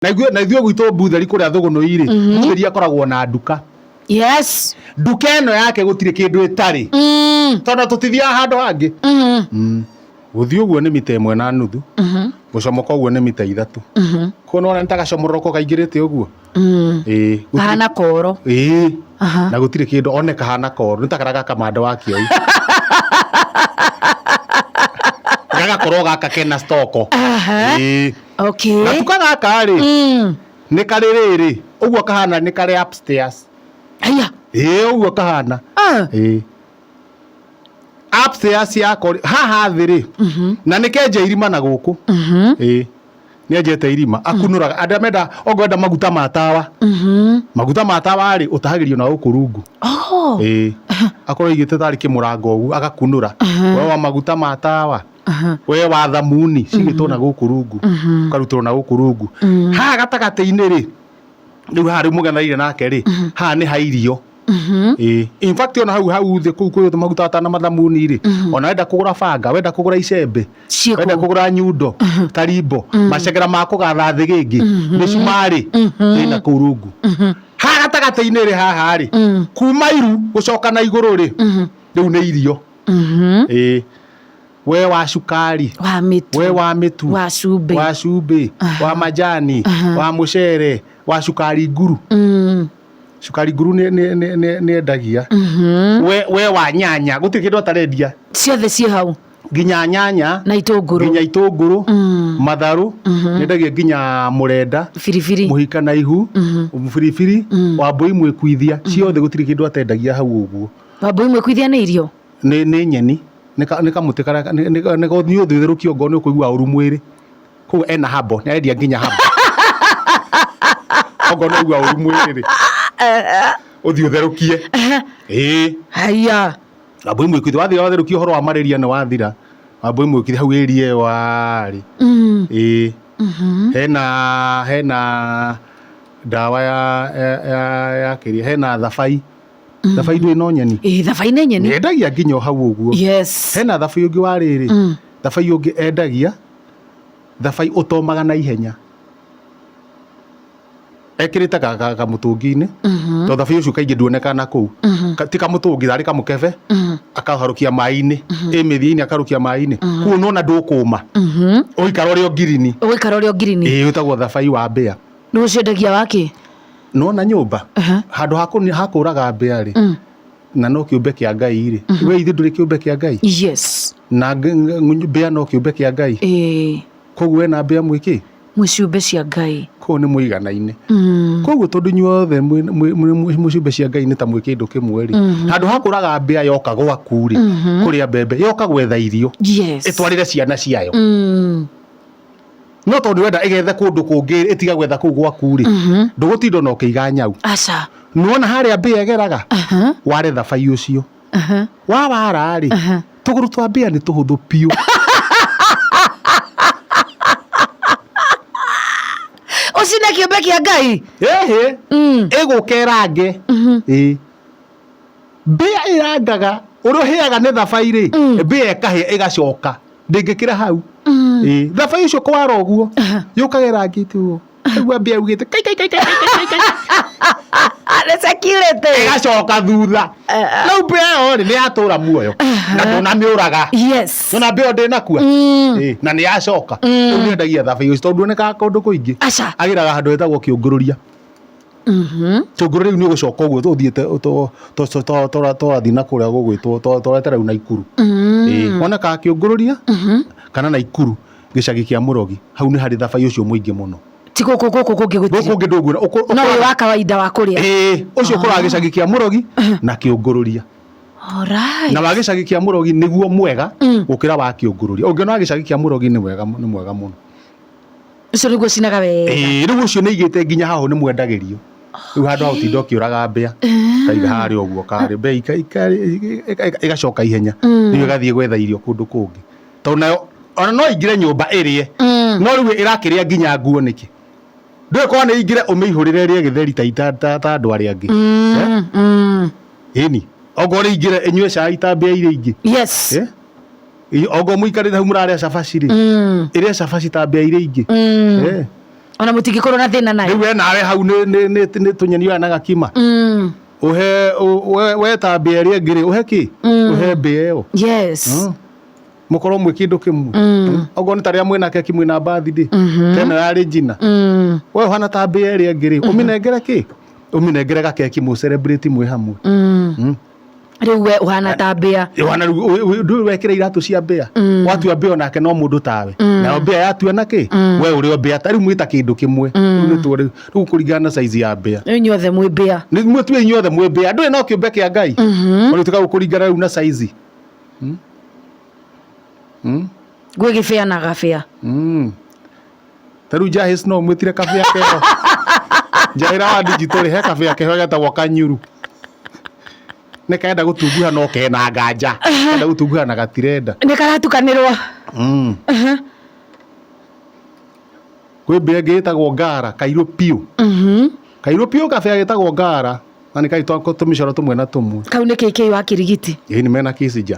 na ithuĩ gwitũ Mbutheri kũrĩa Thũgũnũ-irĩ Mbutheri akoragwo na nduka. Yes. Nduka ĩno yake gũtirĩ kĩndũ ĩtarĩ. Tondũ tũtithiaga handũ hangĩ. Gũthiĩ ũguo nĩ mita 1.5. Gũcomoka ũguo nĩ mita 3. Kuona ona nĩ ta gacomoroko kaingĩrĩte ũguo. Kahana koro. Na gũtirĩ kĩndũ one kahana koro. Nĩ ta karĩa gakamanda wa kĩoi. Gagakorwo gaka kena stoko. Okay. Gatuka gaka rĩ nĩ karĩ rĩrĩ ũguo kahana nĩ karĩ upstairs. Aya. Ũguo kahana. Upstairs yako haha thĩ rĩ na nĩ kenja irima na gũkũ. Nĩ enjete irima akunũraga andũ menda ongwenda maguta ma tawa. Maguta ma tawa rĩ ũtahagĩrio na gũkũ rungu. Akorwo igĩte tarĩ kĩmũrango ũguo agakunũra. We wa maguta ma tawa. We wa thamuni cigĩtwo na gũkũ rungu. Ukarutwo na gũkũ rungu. Haha gatagatĩ-inĩ rĩ rĩu haha rĩu mũgenaire nake rĩ haha nĩ ha irio. In fact ona hau thĩ kũu kwĩ maguta ta na mathamuni rĩ ona wenda kũgũra banga wenda kũgũra icembe wenda kũgũra nyundo tarimbo macegera ma kũgatha thĩ gĩngĩ mĩcumarĩ na kũu rungu. Haha gatagatĩ-inĩ rĩ haha rĩ kuma iru gũcoka na igũrũ rĩ rĩu nĩ irio. We wa cukari, we wa mitu, wa cumbĩ, wa majani, wa mũcere, wa cukari nguru. Cukari nguru nĩ endagia. We wa nyanya, gũtirĩ kĩndũ atarendia. Ciothe ciĩ hau. Nginya nyanya na itũngũrũ. Nginya itũngũrũ, matharũ, nĩendagia nginya mũrenda, biribiri, mũhika na ihu, biribiri, wambũi mwĩkuithia, ciothe gũtirĩ kĩndũ atendagia hau ũguo. Wambũi mwĩkuithia nĩ irio? Nĩ nyeni. Nĩ kamuti karĩa nĩ ũthiũtherũkio ngo nĩ ũkũigua ũru mwĩrĩ. Kũu ena habo nĩ arendia nginya habo. Ngo nĩ ũigua ũru mwĩrĩ rĩ ũthiũtherũkie. Haya. Wambũi mwĩkuithia wathira watherũkia ũhoro wa malaria nĩ wathira. Wambũi mwĩkuithia hau area warĩ. Hena ndawa ya kĩrĩa hena thabai. Thabai ndũĩ no nyeni. Thabai nĩ nyeni. Endagia nginya hau ũguo. Yes. Hena thabai ũngĩ wa rĩrĩ. Thabai ũngĩ endagia thabai ũtomaga na ihenya. Ekĩrĩte kamũtũngi-inĩ. Tondũ thabai ũcio kaingĩ nduonekana kũu. Ti kamũtũngi tarĩ kamũkebe. Akaharũkia maĩ-inĩ. Mĩthia-inĩ akarũkia maĩ-inĩ. Kuo nona ndũkũma. Ũikara ũrĩ o ngirini. Ũikara ũrĩ o ngirini. Wĩtagwo thabai wa mbĩa. Nĩ ũciendagia wakĩ? Nona nyũmba handũ hakũraga mbĩa rĩ na no kĩũmbe kĩa Ngai rĩ we ithe ndũrĩ kĩũmbe kĩa Ngai. Yes. Na mbĩa no kĩũmbe kĩa Ngai. Koguo we na mbĩa mwĩkĩ mwĩ ciũmbe cia Ngai. Koguo nĩ mũiganaine. Koguo tondũ inyuothe mwĩ ciũmbe cia Ngai nĩ ta mwĩ kĩndũ kĩmwe rĩ handũ hakũraga mbĩa yoka gwaku rĩ kũrĩa mbembe yoka gwetha irio ĩtwarĩre ciana ciayo. No tondũ wenda ĩgethe kũndũ kũngĩ ĩtiga gwetha kũu gwaku rĩ ndũgũtinda no kĩiga nyau. Aca. Nuona harĩa mbĩa egeraga ware thabai ũcio wawara rĩ tũgũrũ twa mbĩa nĩ tũhũthũ piũ. Ũcine kĩũmbe kĩa Ngai. Ĩgũkerange. Mbĩa ĩrangaga ũrĩa ũhĩaga nĩ thabai rĩ mbĩa ĩkahĩa ĩgacoka ndĩngĩkĩra hau. Thabai ũcio kwara ũguo yũkaga ĩrangĩte ũguo ũguo mbĩa ugĩte kai kai kai kai kai security ĩgacoka thutha. Rĩu mbĩa ĩyo nĩ yatũra muoyo na ndũnamĩũraga. Yes. Na mbĩa ĩyo ndĩnakua na nĩ yacoka. Rĩu nĩ endagia thabai ũcio tondũ nduonekaga kũndũ kũingĩ. Agĩraga handũ hetagwo kĩũngũrũria. Kĩũngũrũria rĩu nĩ ũgũcoka ũguo tũthiĩte tũrathiĩ na kũrĩa gũgwĩtwo tũrete rĩu Naikuru. Wonekaga kĩũngũrũria kana Naikuru gĩcagi kĩa Mũrogi hau nĩ harĩ thabai ũcio mũingĩ mũno. Ti gũkũ kũngĩ gũtirĩ. Gũkũ ndũguo no wĩ wa kawaida wa kũrĩa. Ũcio ũkoraga gĩcagi kĩa Mũrogi na kĩũngũrũria. Alright. Na wa gĩcagi kĩa Mũrogi nĩguo mwega gũkĩra wa kĩũngũrũria. Ũngĩona gĩcagi kĩa Mũrogi nĩ mwega mũno. Ũcio nĩguo cinaga wega. Rĩu ũcio nĩ igĩte nginya haho nĩ mwendagĩrio. Rĩu handũ ha gũtinda ũkĩũraga mbĩa kaiga harĩa ũguo karĩ mbĩa ĩgacoka ihenya rĩu ĩgathiĩ gwetha irio kũndũ kũngĩ. Tondũ nayo ona no ingĩre nyũmba ĩrĩe no rĩu ĩrakĩrĩa nginya nguo nĩkĩ. Ndũĩ korwo nĩ ingĩre ũmĩihũrĩre rĩe gĩtheri ta andũ arĩa angĩ. Ĩni okorwo nĩ ingĩre ĩnyue cai ta mbĩa iria ingĩ. Yes. Okorwo mũikarĩte hau mũrarĩa cabaci rĩ ĩrĩa cabaci ta mbĩa iria ingĩ. Ona mutingikorwo na thina nayo. Riu we nawe hau nĩ tũnyeni na gakima. Uhe we ta mbĩa ĩrĩa ĩngĩ uhe ki uhe mbĩa ĩyo. Yes. Mukorwo mwĩ kĩndũ kĩmwe. Ogo nĩ tarĩa mwĩna keki mwĩna birthday. Tena yarĩ njina. We ũhana ta mbĩa ĩrĩa ĩngĩ ũminengere ki ũminengere gakeki mu celebrate mwĩ hamwe. Riu we uhana ta mbĩa. Yohana ndu wekire iratu cia mbĩa. Watua mbĩa onake no mundu tawe. Na mbĩa yatua na ki we uri mbĩa ta riu mwita kindu kimwe. Riu kũringana na size ya mbĩa. Inyuothe mwĩ mbĩa. Ni mwĩtu inyuothe mwĩ mbĩa. Ndũrĩ no kĩũmbe kĩa Ngai. Uri tuka kũringana riu na size. Gwĩ gĩbĩa na gabĩa. Taru Jahis no mwĩtire kabĩa keho. Jaira wa digital he kabĩa keho getagwo Kanyuru. Nĩ kaenda gũtunguha no kena nganja. Kaenda gũtunguha na gatirenda. Nĩ karatukanĩrwo. Kwĩ mbĩa ĩngĩ ĩtagwo Ngara, Kairũ Piũ. Kairũ Piũ kabĩa gĩtagwo Ngara. Na nĩ kaitwa tũmĩcoro tũmwe na tũmwe. Kau nĩ kĩkĩ wa Kĩrigiti. Ĩĩ nĩ mena kĩcinja.